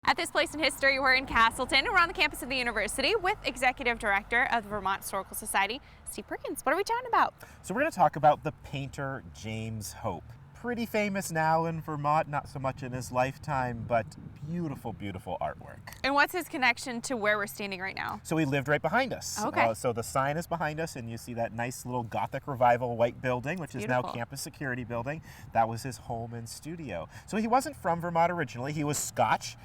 At this place in history, we're in Castleton. We're on the campus of the university with Executive Director of the Vermont Historical Society, Steve Perkins. What are we chatting about? So we're going to talk about the painter James Hope. Pretty famous now in Vermont, not so much in his lifetime, but beautiful, beautiful artwork. And what's his connection to where we're standing right now? So he lived right behind us. Okay. So the sign is behind us, and you see that nice little Gothic Revival white building, which is now Beautiful. Campus Security Building. That was his home and studio. So he wasn't from Vermont originally. He was Scotch.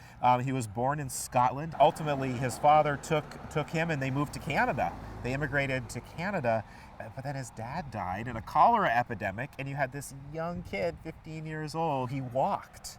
He was born in Scotland. Ultimately, his father took him, and they moved to Canada. They immigrated to Canada, but then his dad died in a cholera epidemic, and you had this young kid, 15 years old. He walked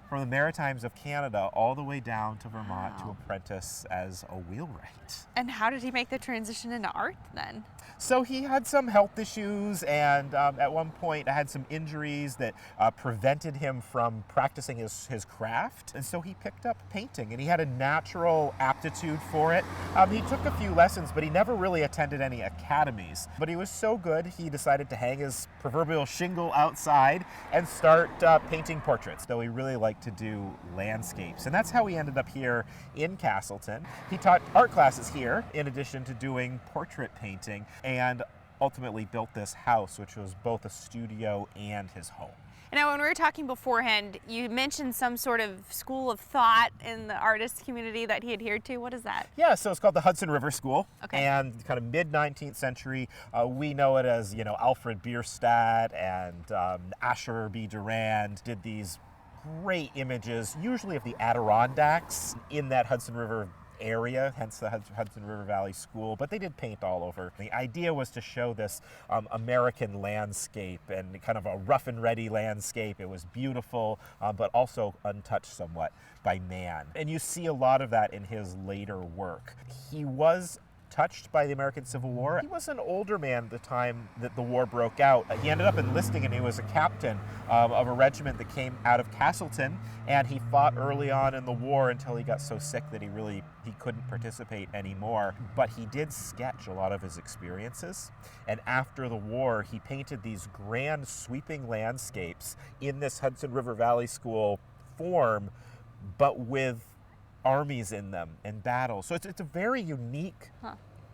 from the Maritimes of Canada all the way down to Vermont to apprentice as a wheelwright. And how did he make the transition into art then? So he had some health issues, and at one point had some injuries that prevented him from practicing his craft. And so he picked up painting, and he had a natural aptitude for it. He took a few lessons, but he never really attended any academies. But he was so good, he decided to hang his proverbial shingle outside and start painting portraits, though he really liked to do landscapes. And that's how he ended up here in Castleton. He taught art classes here, in addition to doing portrait painting, and ultimately built this house, which was both a studio and his home. Now, when we were talking beforehand, you mentioned some sort of school of thought in the artist community that he adhered to. What is that? Yeah, so it's called the Hudson River School. Okay. And kind of mid-19th century, we know it as, Alfred Bierstadt and Asher B. Durand did these great images, usually of the Adirondacks in that Hudson River area, hence the Hudson River Valley School, but they did paint all over. The idea was to show this American landscape and kind of a rough and ready landscape. It was beautiful, but also untouched somewhat by man. And you see a lot of that in his later work. He was touched by the American Civil War. He was an older man at the time that the war broke out. He ended up enlisting, and he was a captain of a regiment that came out of Castleton, and he fought early on in the war until he got so sick that he couldn't participate anymore. But he did sketch a lot of his experiences, and after the war he painted these grand sweeping landscapes in this Hudson River Valley School form, but with armies in them and battles. So it's a very unique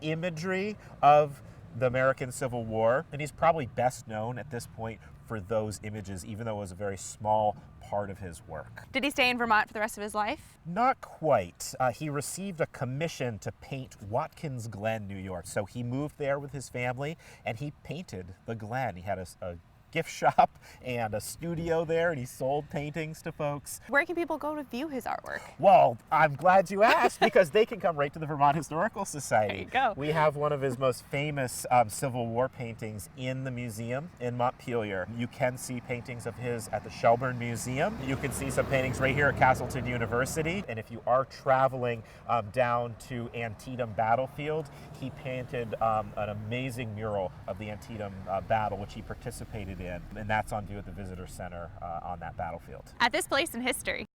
imagery of the American Civil War, and he's probably best known at this point for those images, even though it was a very small part of his work. Did he stay in Vermont for the rest of his life? Not quite. He received a commission to paint Watkins Glen, New York. So he moved there with his family, and he painted the Glen. He had a gift shop and a studio there, and he sold paintings to folks. Where can people go to view his artwork? Well, I'm glad you asked, because they can come right to the Vermont Historical Society. There you go. We have one of his most famous Civil War paintings in the museum in Montpelier. You can see paintings of his at the Shelburne Museum. You can see some paintings right here at Castleton University. And if you are traveling down to Antietam Battlefield, he painted an amazing mural of the Antietam battle, which he participated in, and that's on view at the Visitor Center on that battlefield. At this place in history.